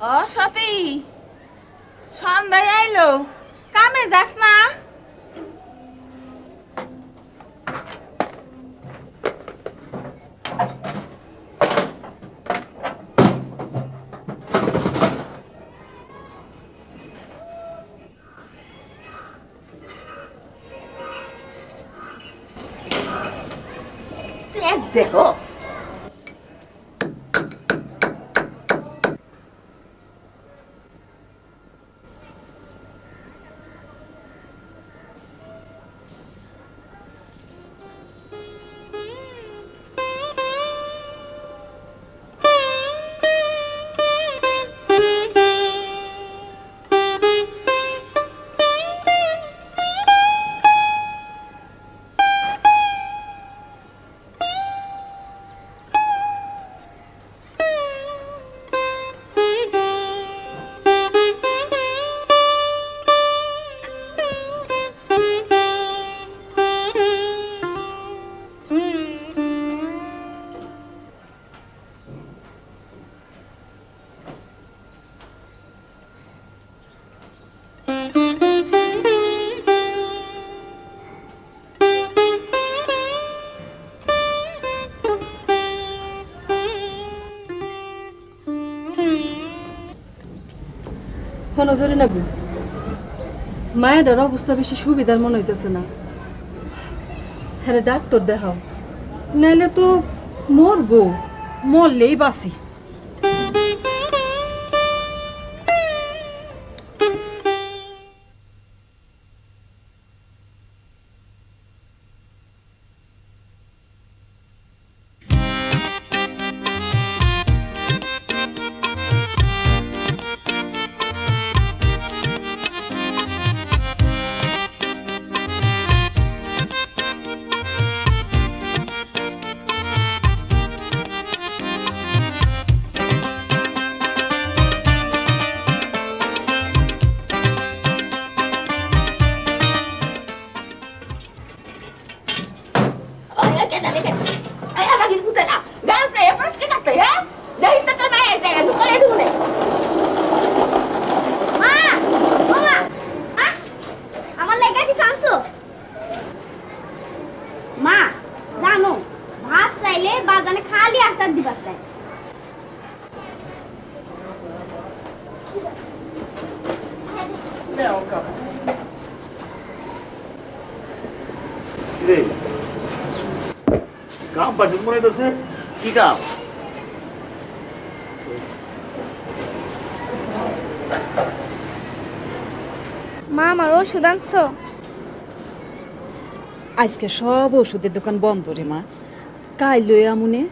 ও সতী, সন্ধ্যায় আইলো, কামে যাস না? তেজ দেখো। নজরে নেব মায়ের অবস্থা বেশি সুবিধার মনে হইতেছে না। হ্যাঁ ডাক্তার দেখাও, নাইলে তো মরবো। মরলেই বাঁচি। মা জানো ভাত চাইলে বাজানে খালি আসার দিবার চাই। কাম পাচ্ছিস মনে হইতেছে? কি কাম? মা আমার ওষুধ আনছো? আজকে সব ওষুধের দোকান বন্ধ রে মা, কাল লই আমুনে।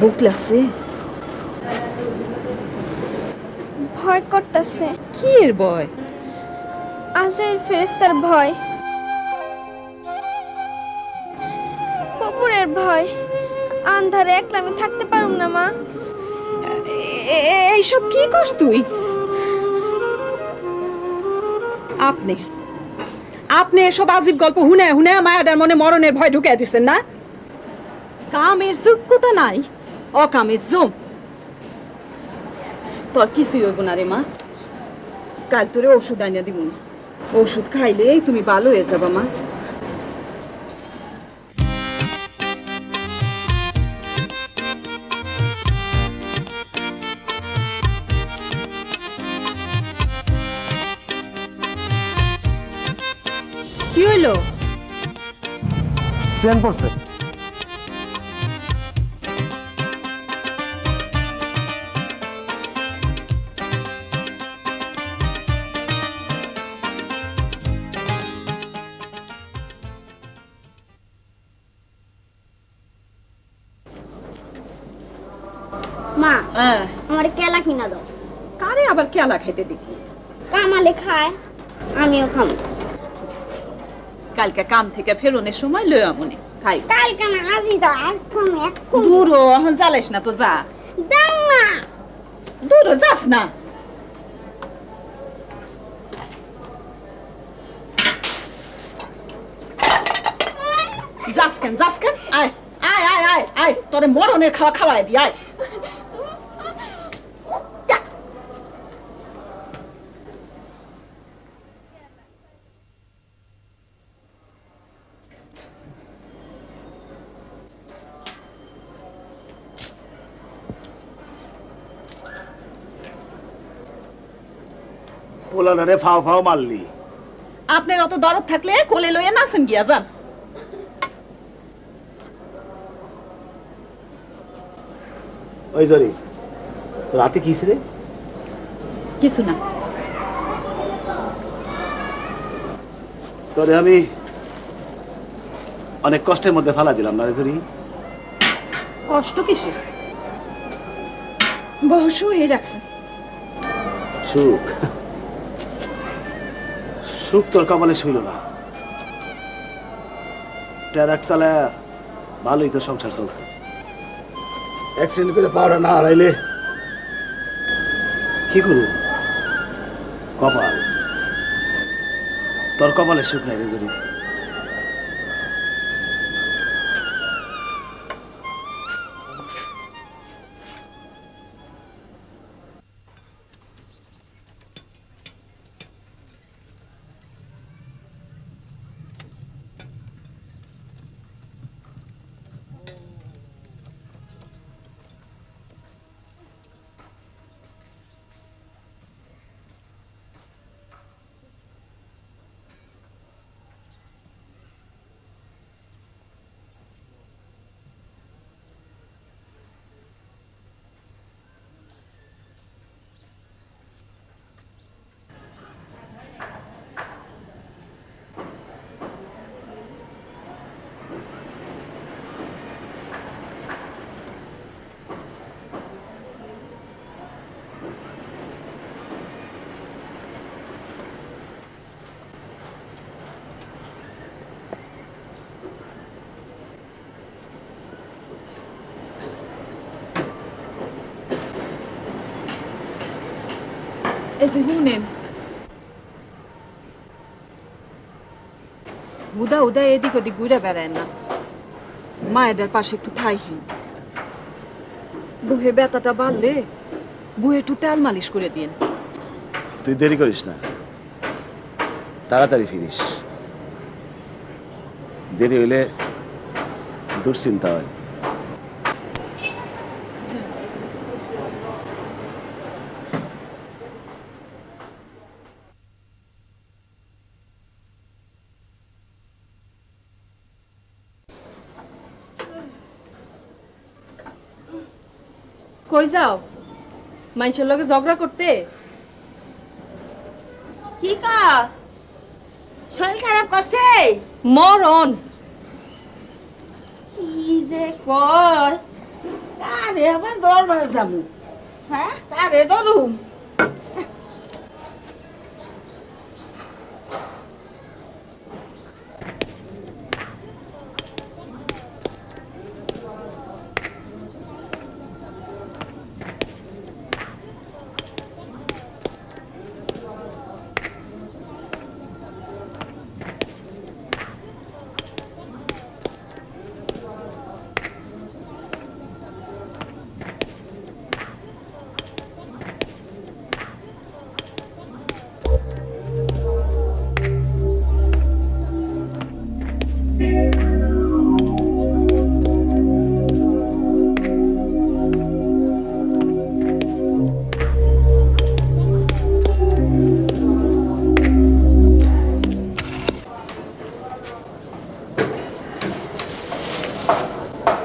বুক লাগছে? ভয় করতেছে। কি এর ভয়? আজরাইল ফেরেশতার ভয়, কবরের ভয়। আন্ধারে একলা আমি থাকতে পারুম না মা। এইসব কি করছ তুই? আপনি আপনি এসব আজীব গল্প হুনে হুনে মায়াদার মনে মরণের ভয় ঢুকিয়ে দিচ্ছেন না? কামের যোগ্যতা নাই, অকামের জম। তোর কিছুই হইব না রে মা, কাল তোরে ওষুধ আনিয়া দিব না। ওষুধ খাইলে তুমি ভালো হয়ে যাবা মা। কি হইলো? প্ল্যান করছে। মা আমার কেলা কিনা দাও। কারে আবার কেলা খাইতে দেখি? কামালে খায়, আমিও খাবো। কালকে কাম থেকে ফেরোনের সময় লইয়া মনে খাই। কালকে না আজই দাও, আজ খাবো এখন। দূর এখন জ্বালাইস না তো, যা। দাও না। দূর যাস না। যাসকেন আয় আয় আয় আয় আয় তোরে মরণের খাওয়া খাওয়াই দি আয় যা। পোলাদারে ফাও ফাও মারলি। আপনার অত দরদ থাকলে কোলে লইয়া নাচেন গিয়া যান। ওই জরি রাতে কিস রে? কিছু না। তোরে আমি অনেক কষ্টের মধ্যে ফালা দিলাম না রে জরি। কষ্ট কিসে? বহু শুয়ে রাখছেন। সুখ সুখ তোর কপালে শুইল না। ট্রাক চালা ভালোই তো সংসার চলত। অ্যাক্সিডেন্ট করে পাওয়াটা না হারাইলে কি করব? কপাল, তোর কপালে সুখ নাই রে জরি। এই যে শুনেন, হুদা হুদা এদিক ওদিক ঘুরে বেড়ায় না। মায়েদের পাশে একটু থাইহেন। বুহে ব্যথাটা বাড়লে বুহে একটু তেল মালিশ করে দিন। তুই দেরি করিস না, তাড়াতাড়ি ফিরিস। দেরি হইলে দুশ্চিন্তা হয়। কই যাও? মানুষের লগে ঝগড়া করতে? কি কাজ? শরীর খারাপ করছে? মরণ। কি যে কয়, কারে আবার দরবার যাবো? হ্যাঁ, কারে ধরুম?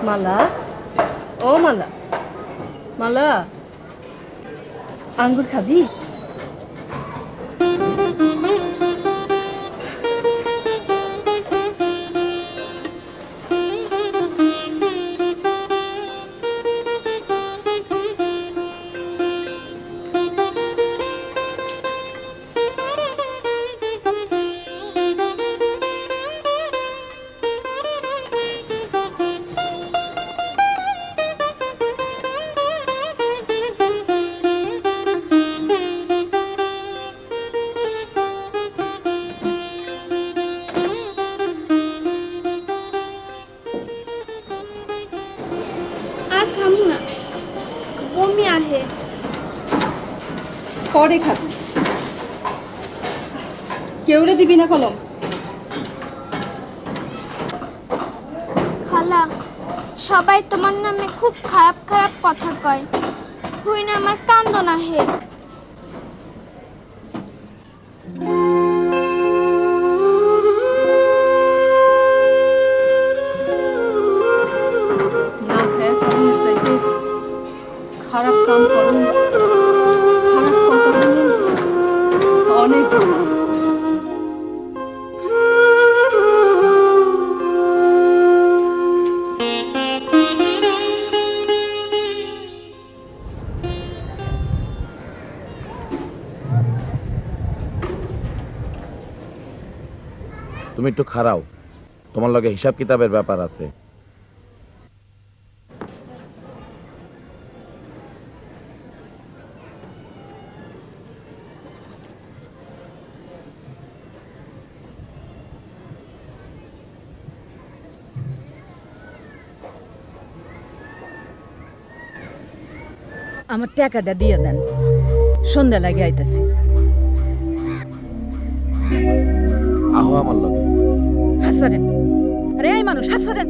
মালা, ও মালা, মালা, আঙ্গুর খাবি? পরে খাবি। কেউরে দিবি না কলম? খালা সবাই তোমার নামে খুব খারাপ খারাপ কথা কয়, হুই না আমার কান্দ না হে। না খায়া কারণের চাইতে খারাপ কাম করুন, খারাপ কথা বলুন অনেক ভালো। তুমি একটু খারাও, তোমার লগে হিসাব কিতাবের ব্যাপার আছে। আমার টাকাটা দিয়ে দেন, সন্ধ্যা লাগে আইতাছি। আহো আমার লগে। হাসারেন, আরে এই মানুষ হাসারেন।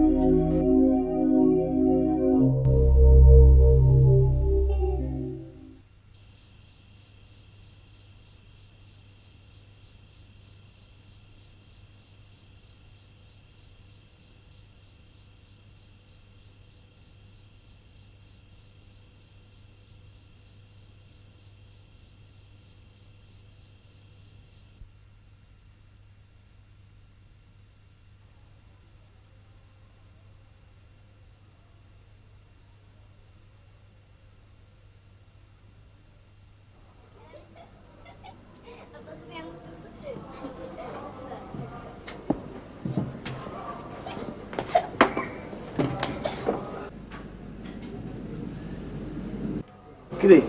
কিরে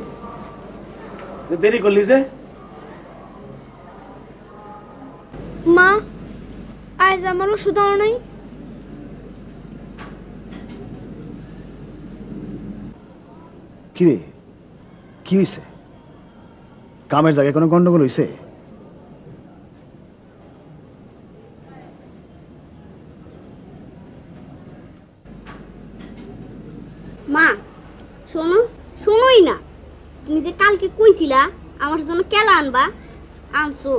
দেরি করলি যে? মা আজ আমার ওষুধ আনো নাই। কিরে কি হইছে? কামের জায়গায় কোনো গন্ডগোল হইছে? মা শোনো, শোনোই না। তুমি যে কালকে কইছিলা আমার জন্য কেলা আনবা, আনছো।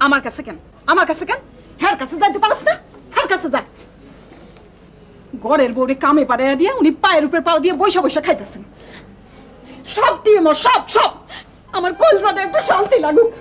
আমার কাছে কেন? আমার কাছে কেন? হের কাছে যাইতে পারস না? হের কাছে যা। ঘরের বউরে কামে পাড়াইয়া দিয়ে উনি পায়ের উপরে পাও দিয়ে বৈশা বৈশা খাইতেছেন। সব দিয়ে মর, সব সব। আমার কলজাতে একটু শান্তি লাগুক।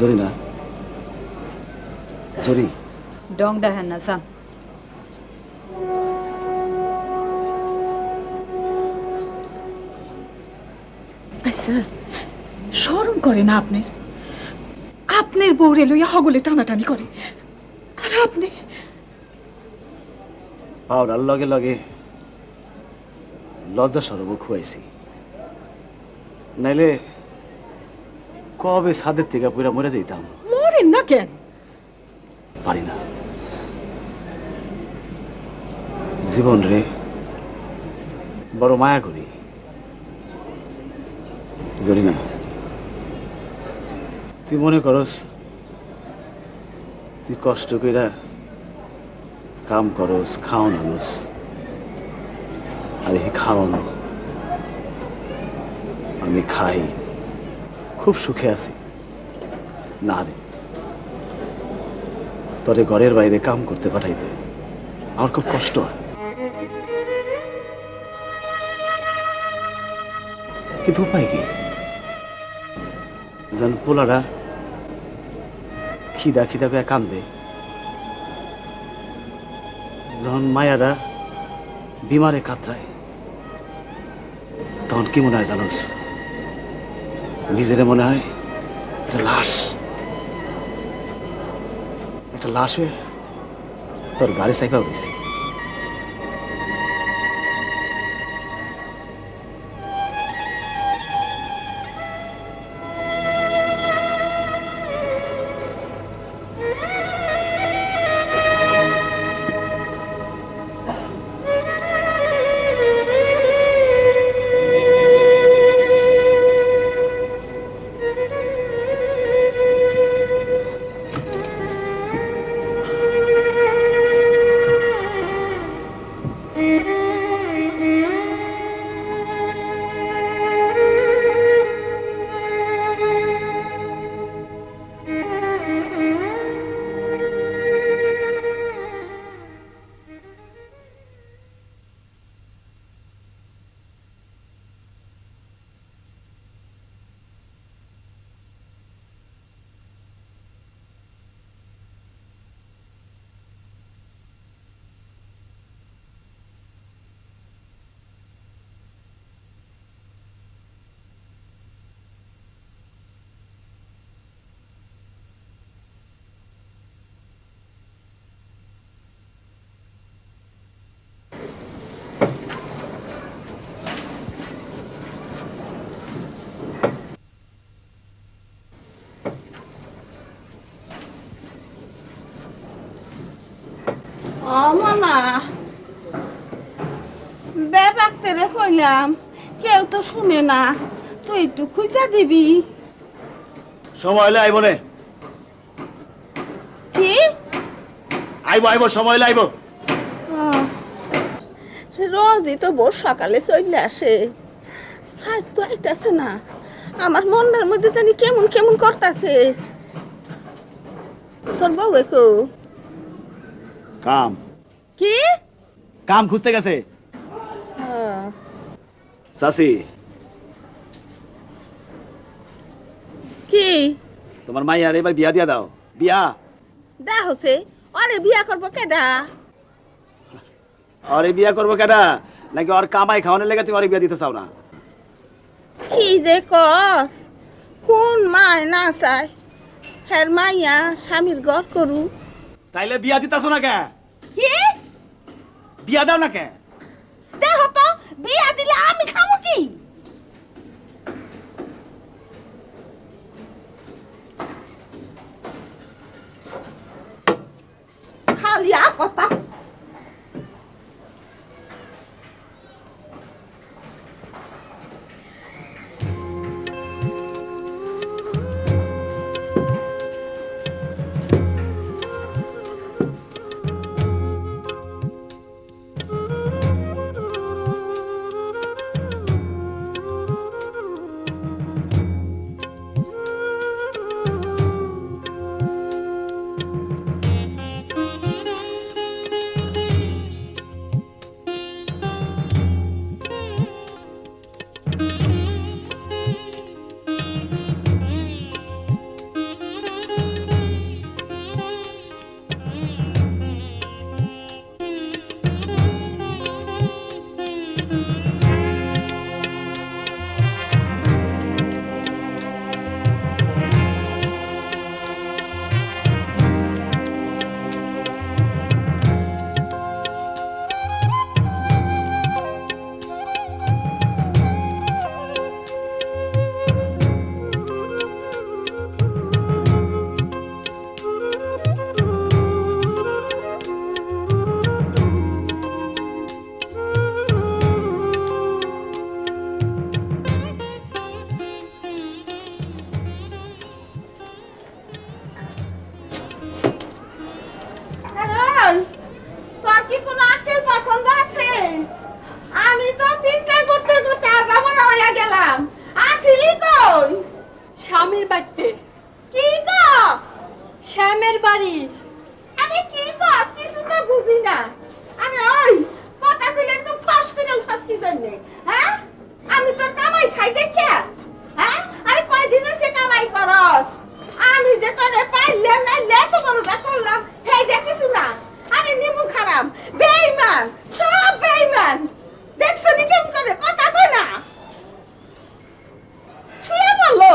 জরি না জরি ডং দেখেন না যান। আচ্ছা শরম করে না আপনার? আপনার বউরে লইয়া হগলে টানাটানি করে, আর আপনি পাউডার লগে লগে লজ্জা সরব খুয়াইছি, নাইলে কবে ছাদের থেকে পুরা মরে যেতাম। মরেন না কেন? পারি না, জীবন রে বড় মায়া করি। জরি না তুই মনে করস তুই কষ্ট কইরা কাম করস খাওয়ান আনস আর এই খাওয়ানো আমি খাই খুব সুখে আছি না রে তোরে ঘরের বাইরে কাম করতে পাঠাইতে আমার খুব কষ্ট হয় কিন্তু উপায় কি যেন পোলারা খিদা খিদা করে কান্দে যখন মায়ারা বিমারে কাতরায় তখন কি মনে হয় জানোস নিজেরে মনে হয় একটা লাশ হয়ে তোর গাড়ি সাইকেল রয়েছে মামা ব্যাপারতে রে কইলাম কেউ তো শুনে না তুই একটু খুঁজা দিবি সময় হলে আইব নে কি আইব সময় হলে আইব রোজই তো ভোর সকালে চলে আসে আজ তো আইতাছে না আমার মনের মধ্যে জানি কেমন কেমন করতাছে তোর বউ একো কাম কি কাম খুঁজতে গেছে চাচি কি তোমার মাইয়ার এবার বিয়া দিয়া দাও বিয়া দা হচ্ছে আরে বিয়া করবো কেডা আর বিয়া করবো কেডা নাকি ওর কামাই খাওয়ানোর লেগে তুমি ওর বিয়া দিতে চাও না কি যে কস কোন মায় না চায় হ্যার মাইয়া স্বামীর ঘর করু তাইলে বিয়া দিতেছো না কে কি বিয়া দাও না কে দেহ তো বিয়া দিলে আমি খাবো কি খালি কথা বেইমান, সব বেইমান। দেখছো নি কেমন করে কথা কয় না? শুয়ে বলো।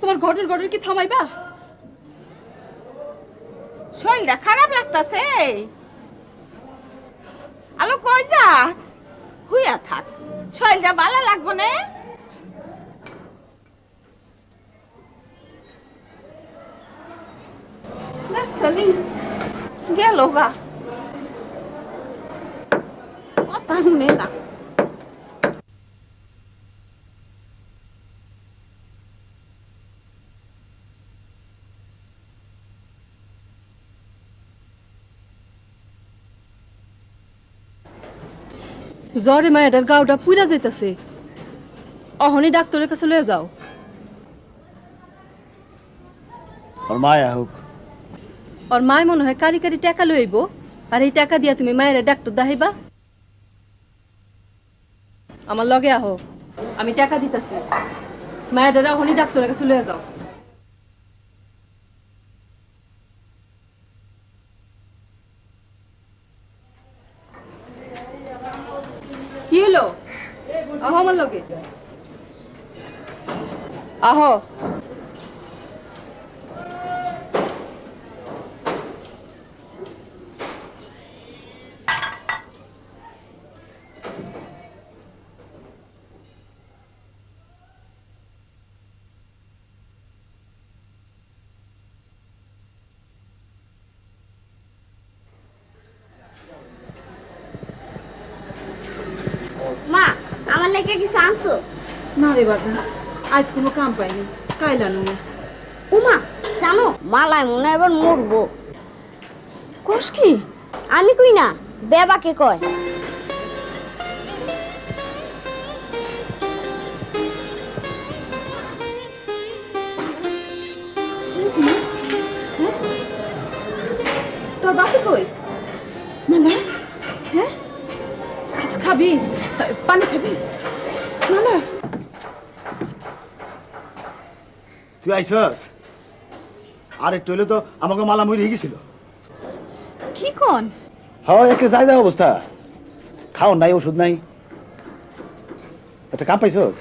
তোমার গডর গডর কি থামাইবা? শরীরটা খারাপ লাগতাছে। আলো কই যাস? হুইয়া থাক, শরীরটা ভালো লাগবো না। দেখছনি গেল গা, কথা শুনে না। জ্বরে মায়ের গাওটা পুইরা যাইতাছে, অহনি ডাক্তারের কাছে লয়ে যাও। ওর মায়া হোক। আর মায় মনে হয় কারি কারি টাকা লইব, আর এই টাকা দিয়া তুমি মায়ের ডাক্তার দেখাইবা। আমার লগে আহো, আমি টাকা দিতেছি। মায়ের অহনি ডাক্তারের কাছে লয়ে যাও। কি হলো? আহো আমার লগে, আহো। মা, আমার লেগে কিছু আনছো? না রে বাজা, আজ কোনো কাম পাইনি, কাইলা নুনে। উমা, জানো মালায় মনে হয় এবার মরবো। কোষ কি? আমি কই না, বেবাকে কয়। তোর বাপি কই? মানে হ্যাঁ, কিছু খাবি? পানি খাবি? না না, তুই আইসস? আর একটু হইলে তো আমাকে মালা মরি হয়ে গেছিল। কি কন? হ্যাঁ, একে যাই যা অবস্থা, খাও নাই, ওষুধ নাই। একটা কাম পাইছস?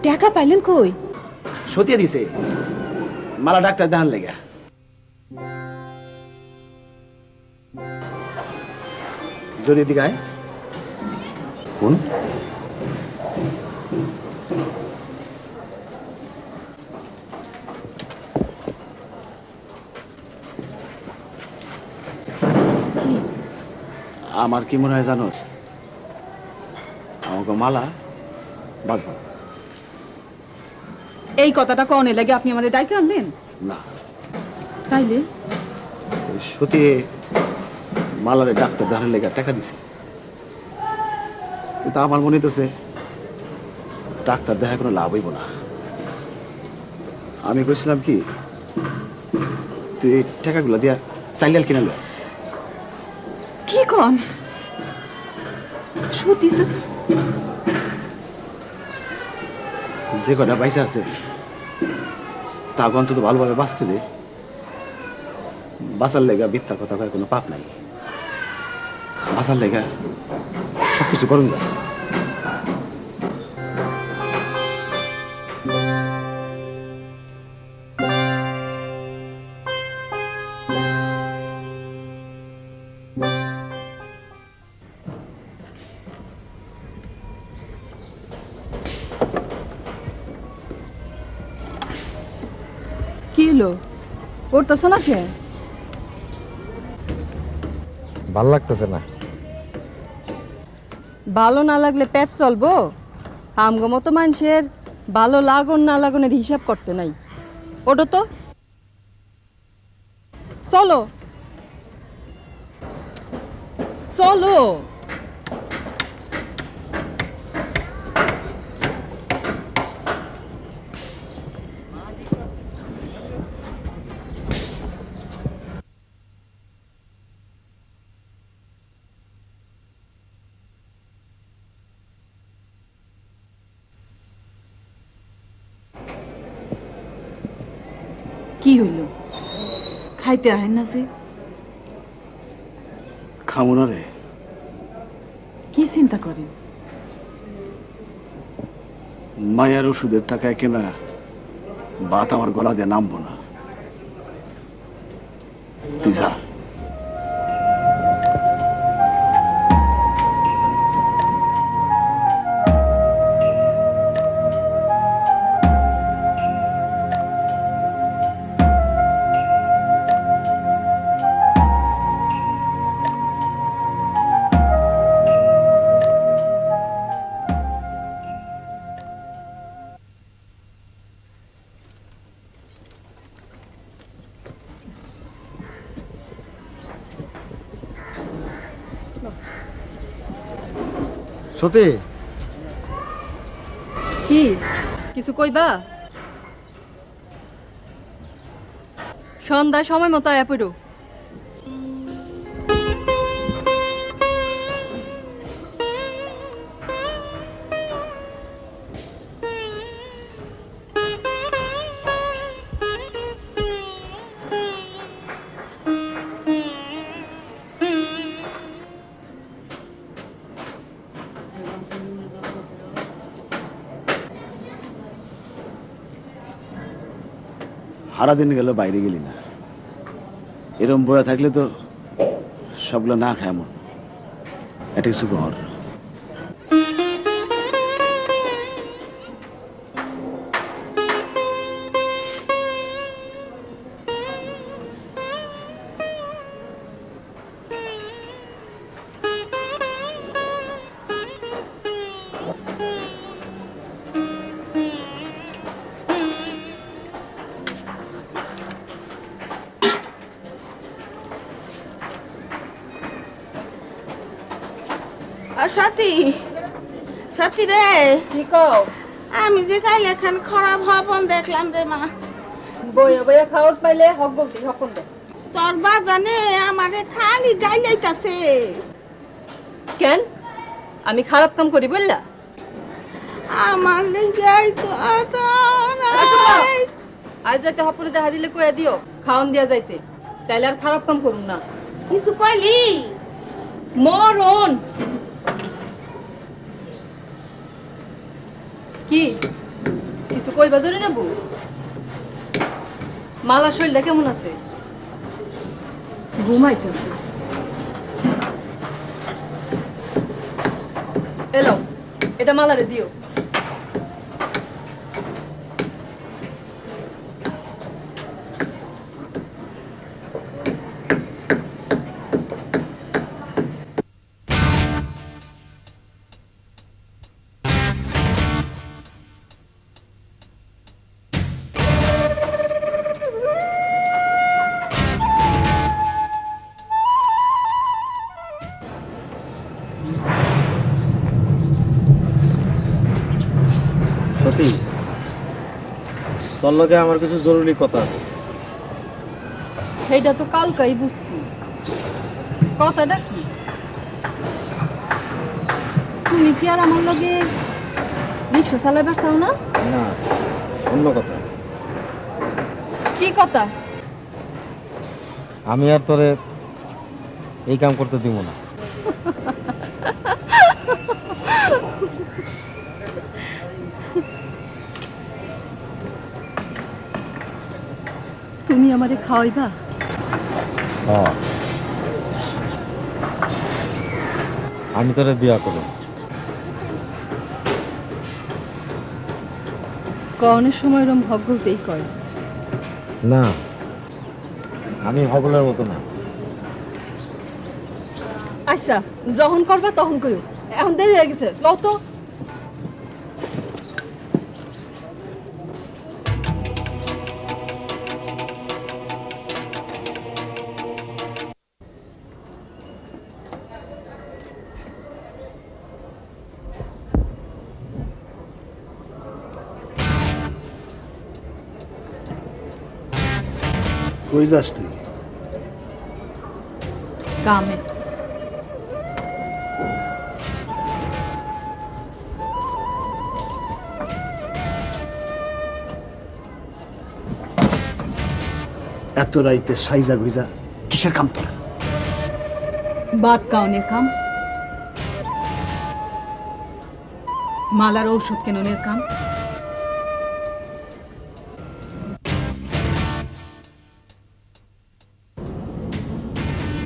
টাকা পাইলেন কই? সতিয়া দিছে, মালা ডাক্তার দেখান লেগা। যদি দিঘায় কোন আমার কি মনে হয় জানোস, আমাকে মালা বাঁচব এই কথাটা কনে লাগে আপনি আমারে ডাইকে আনলেন? না। তাইলে সতী মালারে ডাক্তার দেখার লেগা টাকা দিছে, কিন্তু আমার মনে হইতেছে ডাক্তার দেখা কোনো লাভ হইব না। আমি কইছিলাম কি, তুই এই টাকাগুলো দিয়া চাইলাল কিনা লয়। কি কন? সত্যি সত্যি? যে কটা পয়সা আছে তা অন্তত ভালোভাবে বাঁচতে দে। বাঁচার লেগা মিথ্যা কথা কয় কোনো পাপ নাই। বাঁচার লেগা সবকিছু করুন যায়। কি হলো পড়তেছো না কে? ভাল লাগতেছে না। ভালো না লাগলে পেট চলবো? আমগো মতো মানুষের ভালো লাগন না লাগনের হিসাব করতে নাই। ওটা তো চলো চলো। কি হইল? খাইতে আহেন না যে? খামো না রে। কি চিন্তা করেন? মায়ের ওষুধের টাকায় কেনা ভাত আমার গলা দিয়ে নামবো না। তুই যা। সত্যি কি কিছু কইবা? সন্ধ্যায় সময় মতো আয়া পড়ো। সারা দিন গেল বাইরে গেলি না। এরম বয়া থাকলে তো সবগুলো না খায় এমন। এটা কিছু কর। সাথী সাথী রে, কি কও? আমি যে কাল এখন খারাপ হবন দেখলাম রে মা। বইয়া বইয়া খাওয়ার পাইলে হক বলতে হকন দে। তোর বাজানে আমারে খালি গাইলাইতাছে। কেন আমি খারাপ কাম করি বললা? আমার লেগাই তো আজ রাতে হপরে দেখা দিলে কইয়া দিও খাওন দিয়া যাইতে, তাইলে আর খারাপ কাম করুন না। কিছু কইলি? মরণ কি কিছু কইবা জরি নেব? মালা শরীরটা কেমন আছে? ঘুমাইতেছে। এলো এটা মালারে দিও। সত্যি তোর লগে আমার কিছু জরুরি কথা আছে। সেইটা তো কালকাই বুঝছি। কথাটা কি? তুমি কি আর আমার লগে রিক্সা চালাবার চাও না? না, অন্য কথা। কি কথা? আমি আর তোরে এই কাম করতে দিব না। তুমি আমারে খাওয়াইবা? হ্যাঁ, আমি তোরে বিয়া করব। কনের সময় রম ভগ্যতেই কয়। না, আমি হগলের মতো না। আচ্ছা, যখন করবা তখন কইও, এখন দেরি হয়ে গেছে, লও তো। কই যাস তুই? কামে। এত রাইতে সাইজা গুইজা কিসের কাম তোর? বাদ কাউনের কাম, মালার ঔষধ কেননের কাম।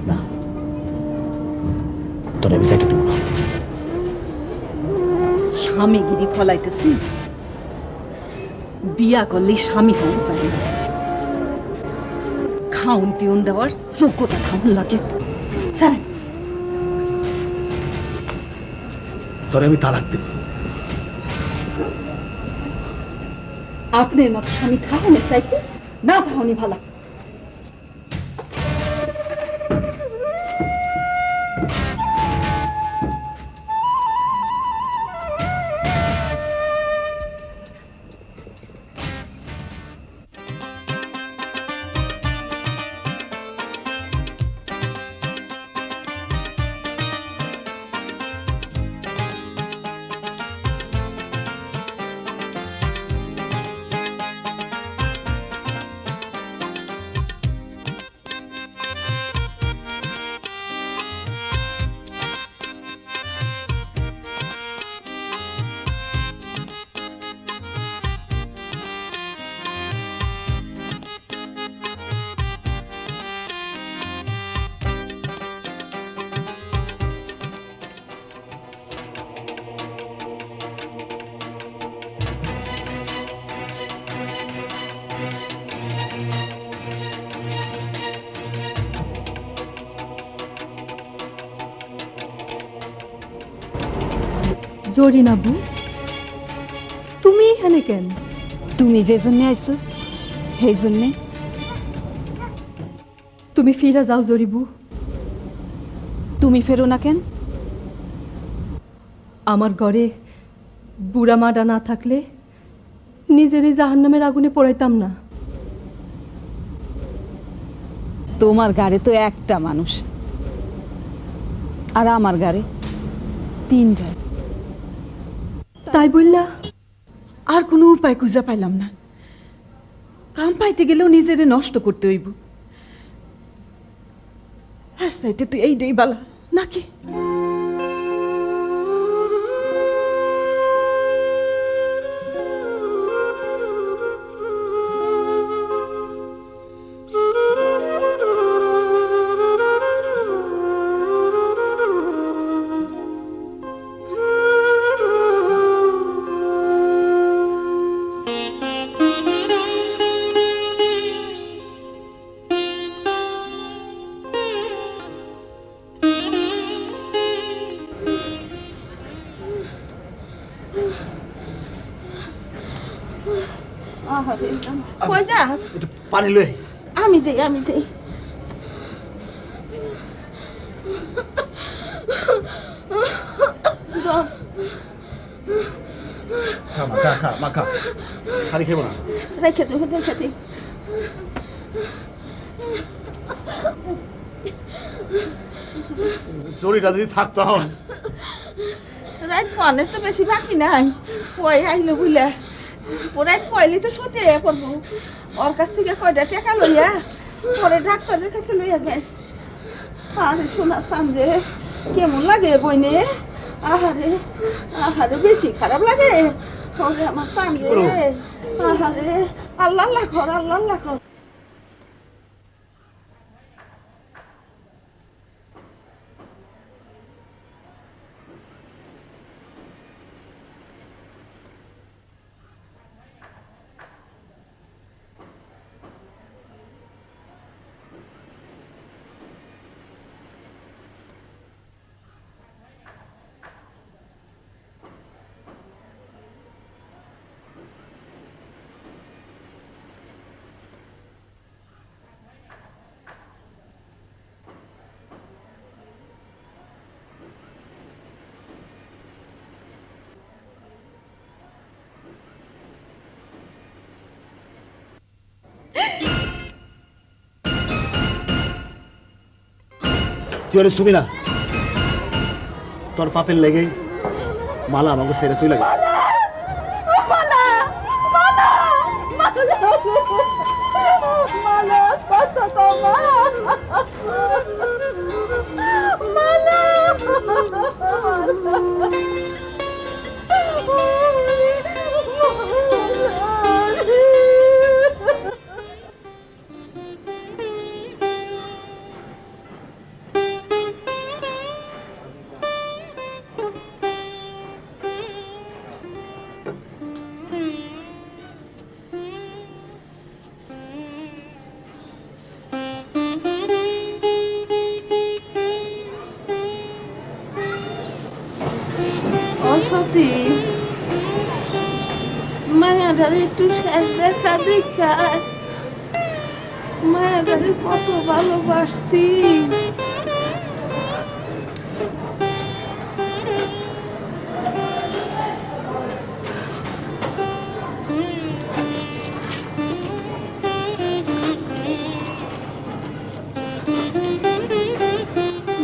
না, তোর আমি যাইতে দেব না। স্বামীগিরি ফলাইতেছি, বিয়া করলেই স্বামী হওয়া যায় না। খাউন পিউন দেওয়ার যোগ্যতা খাউন লাগে। স্যার, তোর আমি তালাক দেব। আপনার মতো স্বামী থাকুনে চাইতে না থাকুনি ভালা। জরিনা বু, তুমি এখানে কেন? তুমি যে জন্য আইছো সেই জন্যে। তুমি ফিরা যাও জরিবু। তুমি ফেরো না কেন? আমার ঘরে বুড়া মাডা না থাকলে নিজেরই জাহান্নামের আগুনে পোড়াইতাম না। তোমার গাড়ি তো একটা মানুষ, আর আমার গাড়ি তিনটা। তাই বললা? আর কোনো উপায় খুঁজে পাইলাম না। কাম পাইতে গেলেও নিজেরে নষ্ট করতে হইব। আর চাইতে তুই এইটাই বালা নাকি? কই যাস? একটু পানি লই। আমি দেই, আমি দেই। খা মা, খা খা মা, খা। খালি খেবো না। রেখে দেবো, রেখে দিই। শরীরটা যদি থাকতো এখন। রাত পনের তো বেশি বাকি নাই। কই আইলো বুঝলে, রাত পয়লি তো সতে করবো। ওর কাছ থেকে কয়টা টাকা লইয়া পরে ডাক্তারের কাছে লইয়া যাইস। আরে শোনা সামনে কেমন লাগে বইনে? আহারে আহারে বেশি খারাপ লাগে। ওরে আমার সামনে আহারে আল্লাহ আল্লাহ কর আল্লাহ আল্লাহ কর। তুই অনেক শুবি না, তোর পাপের লেগে মালা আমাকে সেরে চলে গেছে। মালা মালা মালা মালা কত কমা মালা সতী মায়াটারে একটু শেষ দেখা দেখা মায়াটারে কত ভালোবাসতি।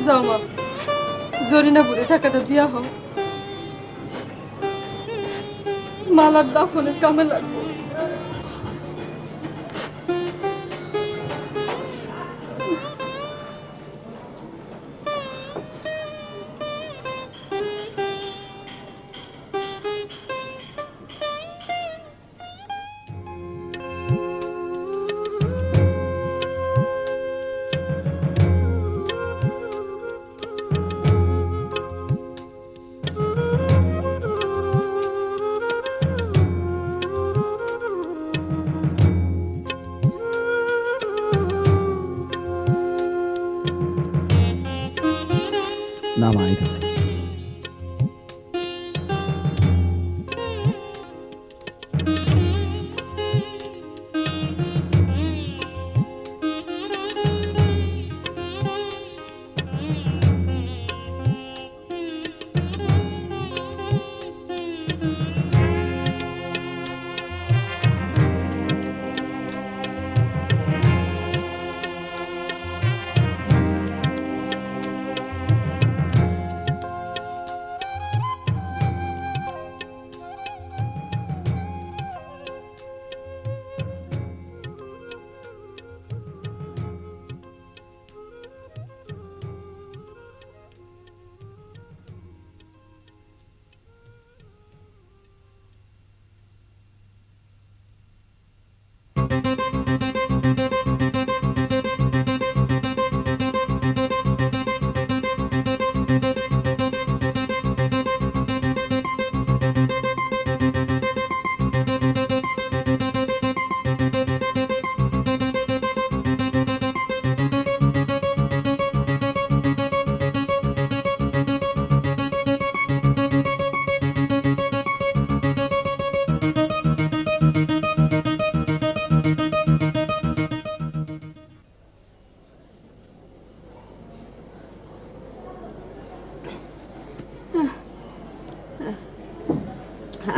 যাও মা, জরিনা বুড়ি টাকাটা দিয়া হোক, মালার দাফনের কামে লাগবো। না মা আইতাছে।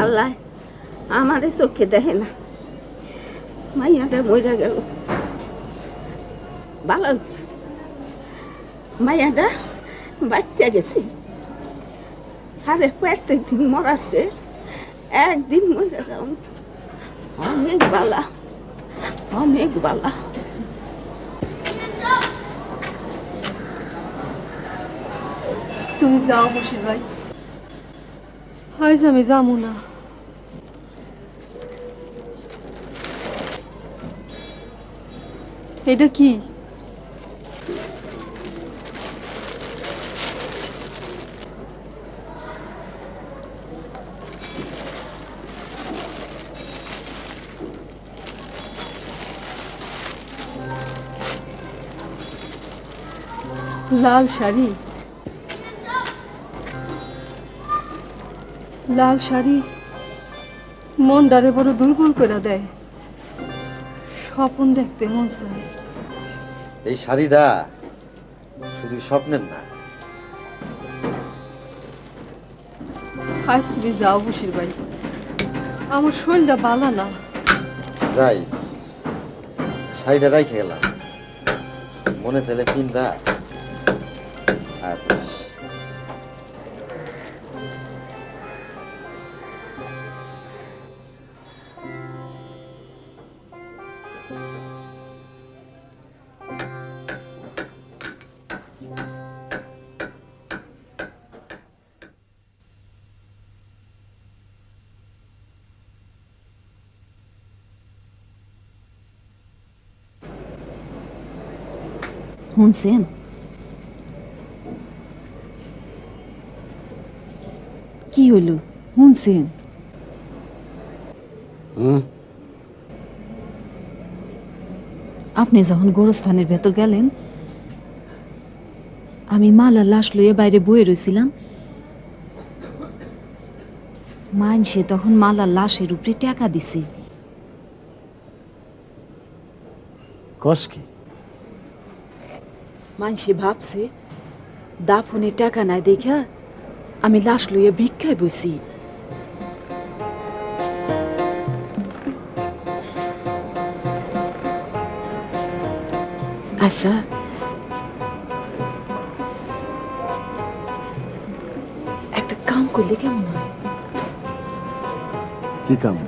আল্লাহ আমারে চোখে দেখে না, মাইয়াটা মইরা গেল। ভালো হয়েছে মাইয়াটা বাচ্চা গেছে। আরে প্রত্যেক দিন মরাছে, একদিন মরে যাও অনেক বালা, অনেক বালা। তুমি যাও বসির ভাই, আজ আমি যাবো না। এটা কি? লাল শাড়ি, লাল শাড়ি মনটারে বড় দুর্বল করে দেয়। স্বপ্ন দেখতে মন চায়। এই শাড়িটা শুধু স্বপ্নের না। আজ তুমি যাও বসির ভাই, আমার শরীরটা বালা না। যাই, শাড়িটা রাইখে গেলাম, মনে চাইলে পিন্দা আর শুনছেন? কি হইল শুনছেন? আপনি যখন গোরস্থানের ভেতর গেলেন, আমি মালার লাশ লইয়ে বাইরে বয়ে রইছিলাম। মানসে তখন মালার লাশের উপরে টাকা দিছে। কস কি? মানসে ভাবছে দাফনে টাকা নাই দেখা আমি লাশ লইয়া ভিক্ষায় বসি। আচ্ছা, একটা কাম করলে কেমন হয়? কি কাম?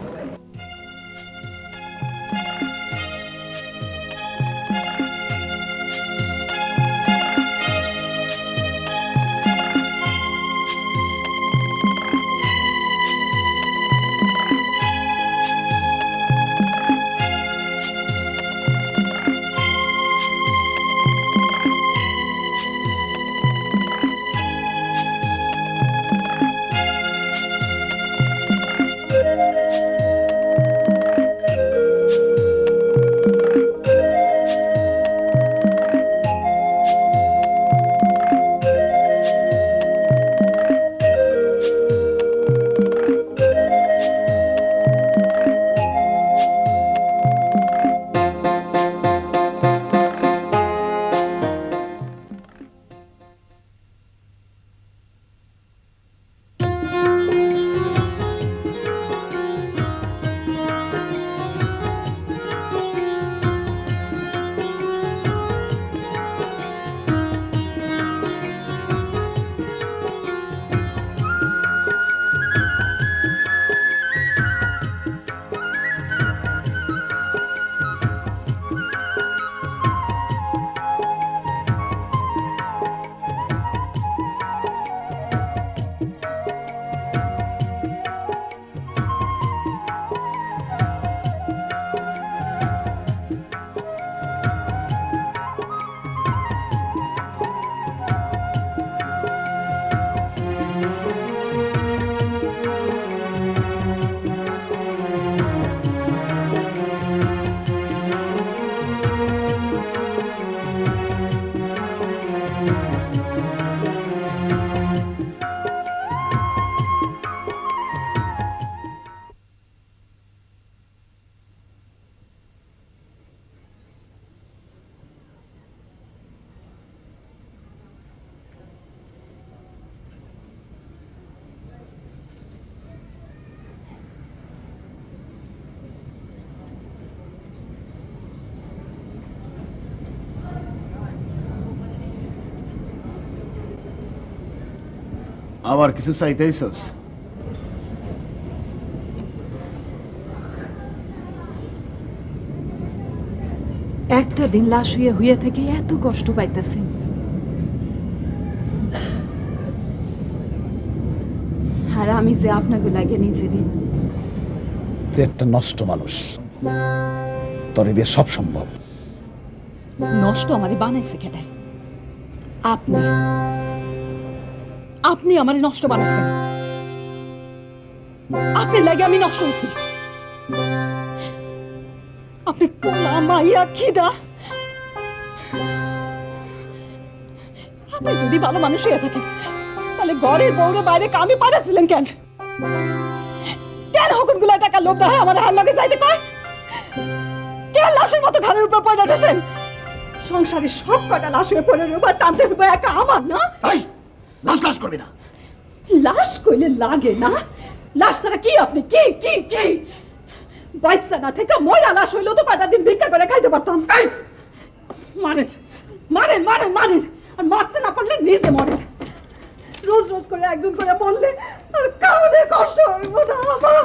আবার কিছু চাইতেইছস? একটা দিন লাশ হইয়া থেকে এত কষ্ট পাইতেছেন, আর আমি যে আপনাকে লাগে নিজেরই। তুই একটা নষ্ট মানুষ, তোর দিয়ে সব সম্ভব। নষ্ট আমারে বানাইছে কেটাই? আপনি আপনি আমারে নষ্ট বানাইছেন। আপনার লাগে আমি নষ্ট হয়েছি। আপনি পোলা মাইয়া খিদা, আপনি যদি ভালো মানুষ হয়ে থাকেন তাহলে ঘরের বউরে বাইরে কামে পাঠাচ্ছিলেন কেন? কেন হকুনগুলা টাকা লোভ দেয় আমার হার লগে যাইতে কয়? কেন লাশের মতো ঘরের উপর পড়ে উঠেছেন? সংসারে সব কটা লাশ হয়ে পড়ে রোবা টানতে হবে একা আমার না? লাশ লাশ করবি না। লাশ কইলে লাগে না? লাশ ছাড়া কি আপনি কি কি কি বাচ্চা না থেকে ময়রা লাশ হইলেও তো কয়টা দিন ভিক্ষা করে খাইতে পারতাম। মারেন মারেন মারেন মারেন, আর মারতে না পারলে নিজে মরেন। রোজ রোজ করে একজন করে বললে আর কাউরে কষ্ট হইব না আমার।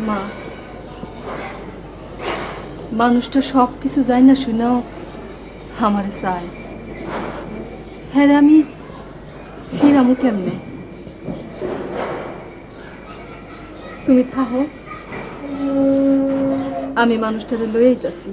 মা, মানুষটা সব কিছু যায় না শুনেও আমারে চায়। হ্যাঁ রে, আমি ফিরামু কেমনে? তুমি থাকো, আমি মানুষটারে লয়ে যাচ্ছি।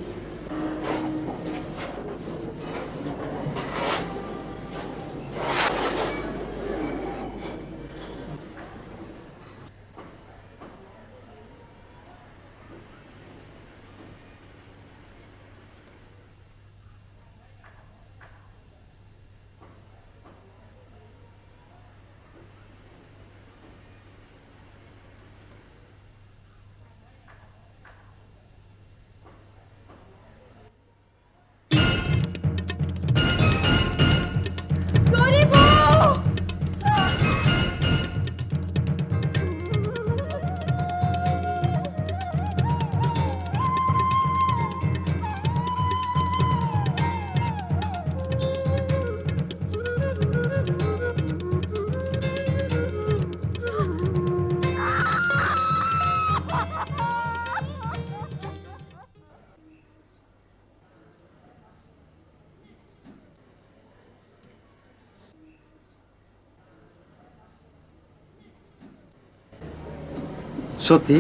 সত্যি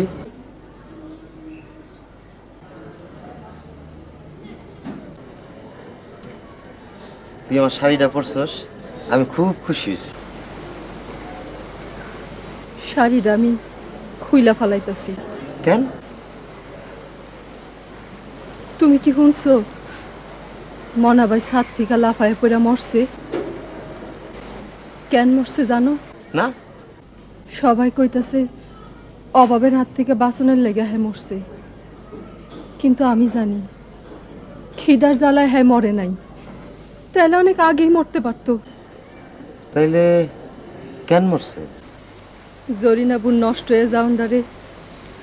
তুই আমার শাড়িটা পরছস, আমি খুব খুশি হয়েছি। শাড়িটা আমি খুইলা ফালাইতাছি। কেন? তুমি কি শুনছো? মনা ভাই ছাদ থেকে লাফায় পড়ে মরছে। কেন মরছে জানো? না, সবাই কইতাছে অভাবের হাত থেকে বাঁচনের লেগে হ্যাঁ মরছে, কিন্তু আমি জানি খিদার জ্বালায় হ্যাঁ মরে নাই, তাহলে অনেক আগেই মরতে পারতো। তাইলে কেন মরছে? জরিনাবুর নষ্ট হয়ে যাওয়ারে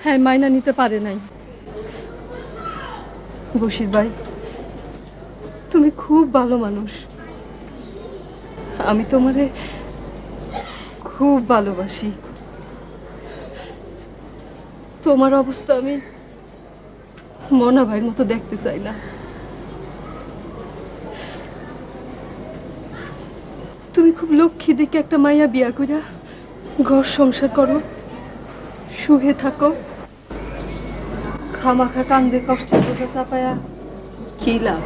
হ্যাঁ মাইনা নিতে পারে নাই। বশির ভাই, তুমি খুব ভালো মানুষ, আমি তোমারে খুব ভালোবাসি। তোমার অবস্থা আমি মনা ভাইয়ের মতো দেখতে চাই না। তুমি খুব লক্ষ্মী দেখে একটা মাইয়া বিয়া কইরা ঘর সংসার করো, সুখে থাকো। খামাখা কান্দে কষ্টের বোঝা চাপায়া কি লাভ?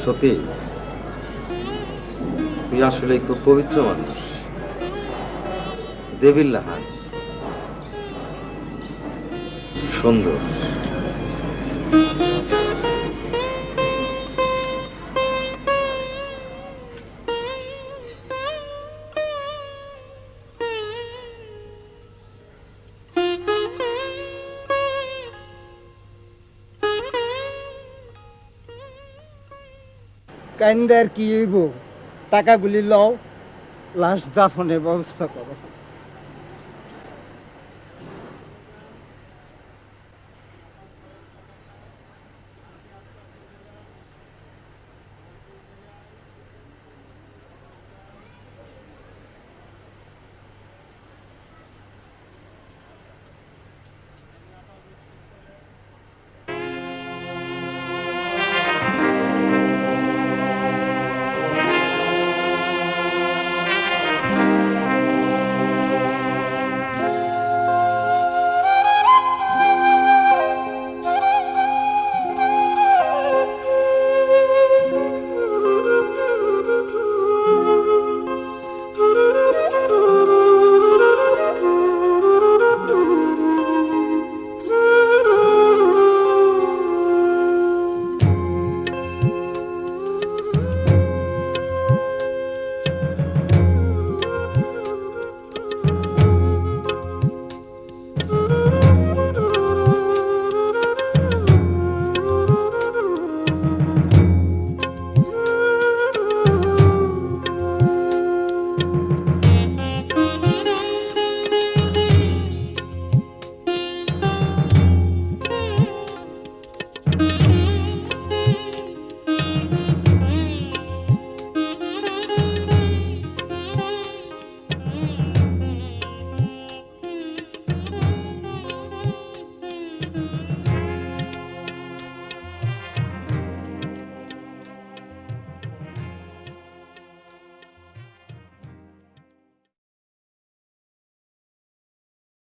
সত্যি তুই আসলে খুব পবিত্র মানুষ, দেবীর লাহান, সুন্দর। কাইন্দার কি হইব, টাকাগুলি লও, লাশ দাফনের ব্যবস্থা করো।